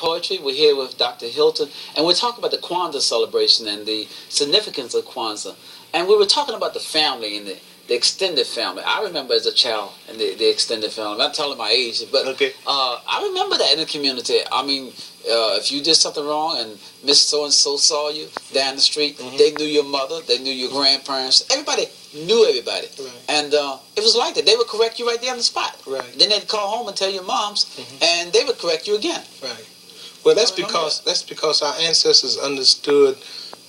Poetry. We're here with Dr. Hilton, and we're talking about the Kwanzaa celebration and the significance of Kwanzaa. And we were talking about the family and the extended family. I remember as a child and the extended family. I'm not telling my age, but okay. I remember that in the community. I mean, if you did something wrong and Miss So-and-so saw you down the street, they knew your mother, they knew your grandparents. Everybody knew everybody. Right. And it was like that. They would correct you right there on the spot. Right. Then they'd call home and tell your moms, and they would correct you again. Right. Well, that's because our ancestors understood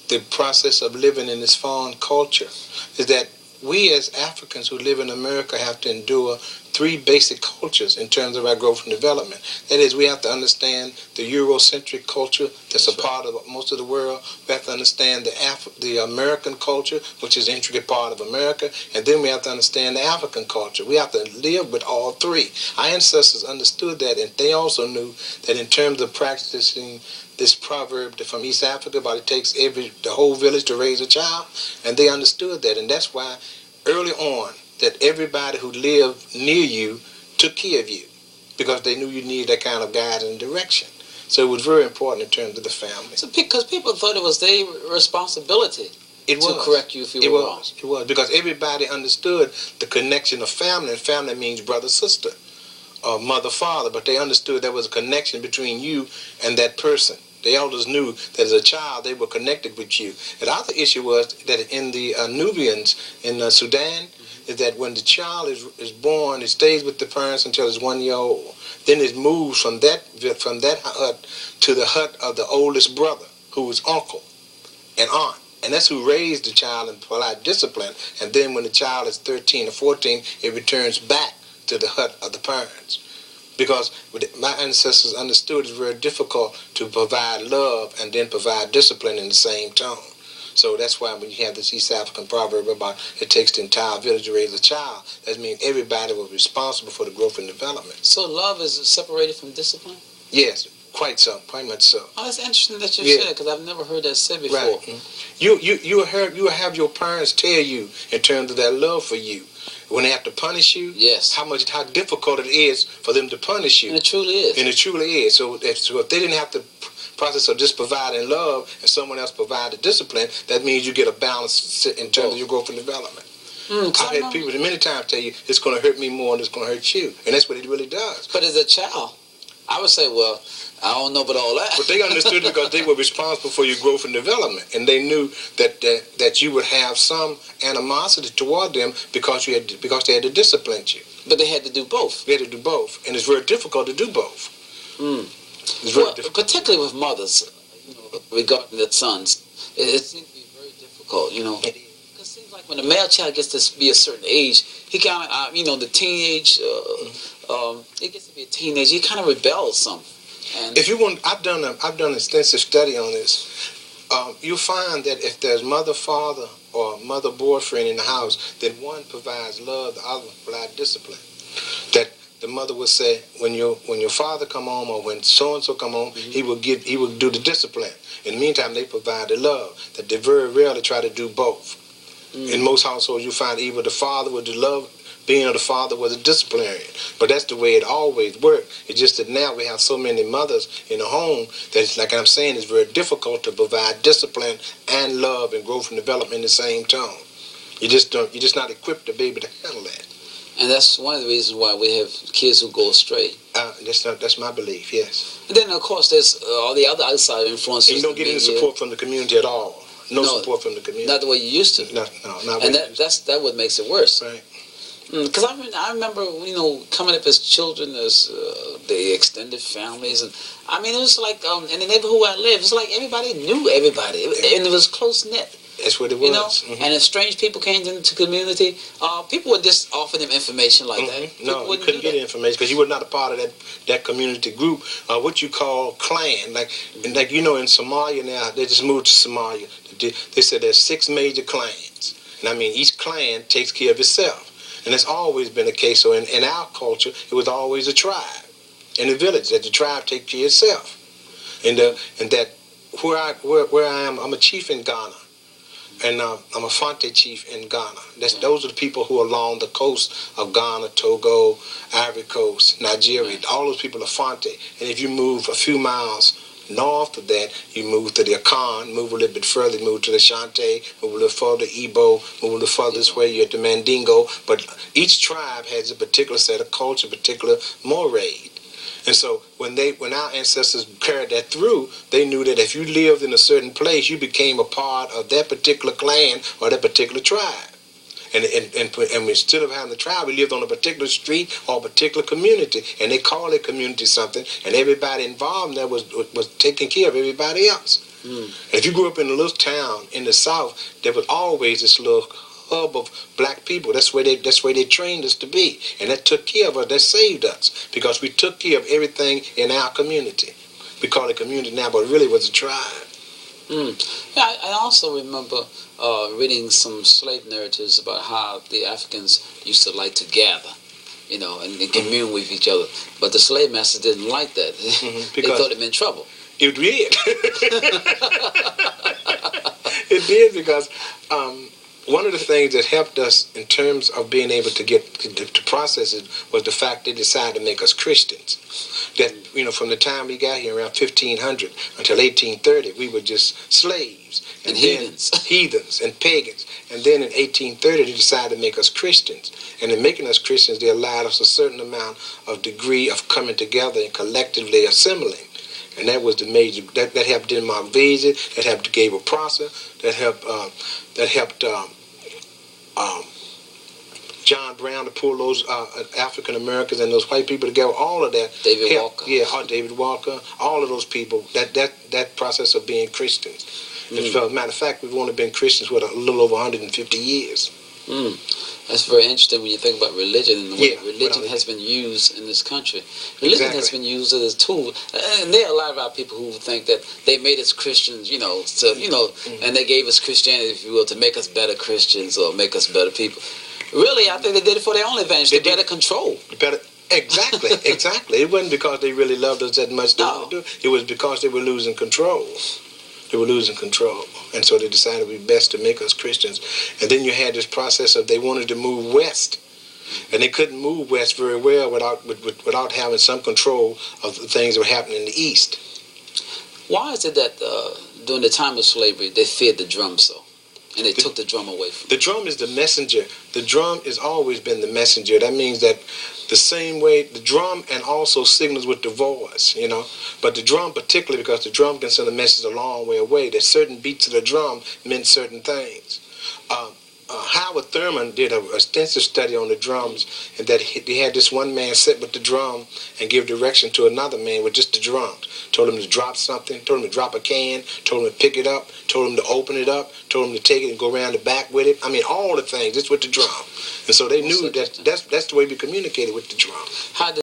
the process of living in this foreign culture. Is that we as Africans who live in America have to endure three basic cultures in terms of our growth and development. That is, we have to understand the Eurocentric culture that's a part of most of the world. We have to understand the American culture, which is an intricate part of America. And then we have to understand the African culture. We have to live with all three. Our ancestors understood that, and they also knew that in terms of practicing this proverb from East Africa about it takes the whole village to raise a child, and they understood that. And that's why early on, that everybody who lived near you took care of you because they knew you needed that kind of guidance and direction. So it was very important in terms of the family. So because people thought it was their responsibility to correct you if you were wrong. It was because everybody understood the connection of family, and family means brother, sister, or mother, father, but they understood there was a connection between you and that person. The elders knew that as a child they were connected with you. And the other issue was that in the Nubians in Sudan, is that when the child is born, it stays with the parents until it's 1 year old. Then it moves from that hut to the hut of the oldest brother, who is uncle and aunt. And that's who raised the child in polite discipline. And then when the child is 13 or 14, it returns back to the hut of the parents. Because my ancestors understood it's very difficult to provide love and then provide discipline in the same tone. So that's why when you have this East African proverb about it takes the entire village to raise a child, that means everybody was responsible for the growth and development. So love is separated from discipline? Yes, quite much so. Oh, that's interesting that you said, because I've never heard that said before. Right. You have your parents tell you in terms of their love for you. When they have to punish you, yes, how difficult it is for them to punish you. And it truly is. And it truly is. So if they didn't have to process of just providing love and someone else provided discipline, that means you get a balance in terms of your growth and development. I've had people many times tell you, it's going to hurt me more than it's going to hurt you. And that's what it really does. But as a child, I would say, well, I don't know about all that. But they understood because they were responsible for your growth and development. And they knew that you would have some animosity toward them because they had to discipline you. But they had to do both. They had to do both. And it's very difficult to do both. Particularly with mothers, regarding their sons, it seems to be very difficult, Because it seems like when a male child gets to be a certain age, he kind of, the teenage, it gets to be a teenager, he kind of rebels some. And if you want, I've done extensive study on this. You'll find that if there's mother, father, or mother, boyfriend in the house, then one provides love, the other provides discipline. That the mother would say, when your father come home or when so and so come home, he will do the discipline. In the meantime, they provide the love. That they very rarely try to do both. In most households, you find either the father would do love, being of the father was a disciplinarian. But that's the way it always worked. It's just that now we have so many mothers in the home that, it's, like I'm saying, it's very difficult to provide discipline and love and growth and development in the same tone. You're just not equipped to be able to handle that. And that's one of the reasons why we have kids who go astray. That's my belief, yes. And then, of course, there's all the other outside influences. And you don't get any support from the community at all. No support from the community. Not the way you used to. No, not and that's what makes it worse. Right. Because I remember, coming up as children, as the extended families, and it was like in the neighborhood where I lived, it was like everybody knew everybody, and it was close knit. That's what it was. And if strange people came into the community, people would just offer them information like that. No, you couldn't get information because you were not a part of that community group, what you call clan. Like in Somalia now, they just moved to Somalia. They said there's 6 major clans, and each clan takes care of itself. And that's always been the case. So in our culture, it was always a tribe in the village, that the tribe takes care of itself. And that where I am, I'm a chief in Ghana. And I'm a Fonte chief in Ghana. Those are the people who are along the coast of Ghana, Togo, Ivory Coast, Nigeria. All those people are Fonte. And if you move a few miles north of that, you move to the Akan, move a little bit further, move to the Shante, move a little further, Igbo, move a little further this way, you're at the Mandingo. But each tribe has a particular set of culture, particular moray. And so when our ancestors carried that through, they knew that if you lived in a certain place, you became a part of that particular clan or that particular tribe. And instead of having the tribe, we lived on a particular street or a particular community, and they called that community something, and everybody involved in that was taking care of everybody else. And if you grew up in a little town in the South, there was always this little hub of black people. That's where they trained us to be, and that took care of us. That saved us because we took care of everything in our community. We call it community now, but it really was a tribe. Yeah, I also remember reading some slave narratives about how the Africans used to like to gather, and commune with each other. But the slave masters didn't like that. They thought it meant trouble. It did. It did because one of the things that helped us in terms of being able to get to process it was the fact they decided to make us Christians. That, from the time we got here around 1500 until 1830, we were just slaves. And heathens and pagans. And then in 1830, they decided to make us Christians. And in making us Christians, they allowed us a certain amount of degree of coming together and collectively assimilating. And that was the major, that helped Denmark visit, that helped gave a process, that helped John Brown to pull those African Americans and those white people together. All of that. David Walker. Yeah, David Walker. All of those people. That process of being Christians. As a matter of fact, we've only been Christians for a little over 150 years. That's very interesting when you think about religion and the way religion has been used in this country. Religion has been used as a tool, and there are a lot of our people who think that they made us Christians, and they gave us Christianity, if you will, to make us better Christians or make us better people. Really, I think they did it for their own advantage, to better control. Exactly. It wasn't because they really loved us that much. It was because they were losing control. They were losing control. And so they decided it would be best to make us Christians. And then you had this process of they wanted to move west. And they couldn't move west very well without having some control of the things that were happening in the east. Why is it that during the time of slavery, they feared the drum so? And they took the drum away from them? The drum is the messenger. The drum has always been the messenger. That means that the same way, the drum and also signals with the voice, But the drum particularly, because the drum can send a message a long way away, that certain beats of the drum meant certain things. Howard Thurman did an extensive study on the drums, and that he had this one man sit with the drum and give direction to another man with just the drums. Told him to drop something, told him to drop a can, told him to pick it up, told him to open it up, told him to take it and go around the back with it. I mean, all the things, just with the drum. And so they knew that that's the way we communicated with the drum. How did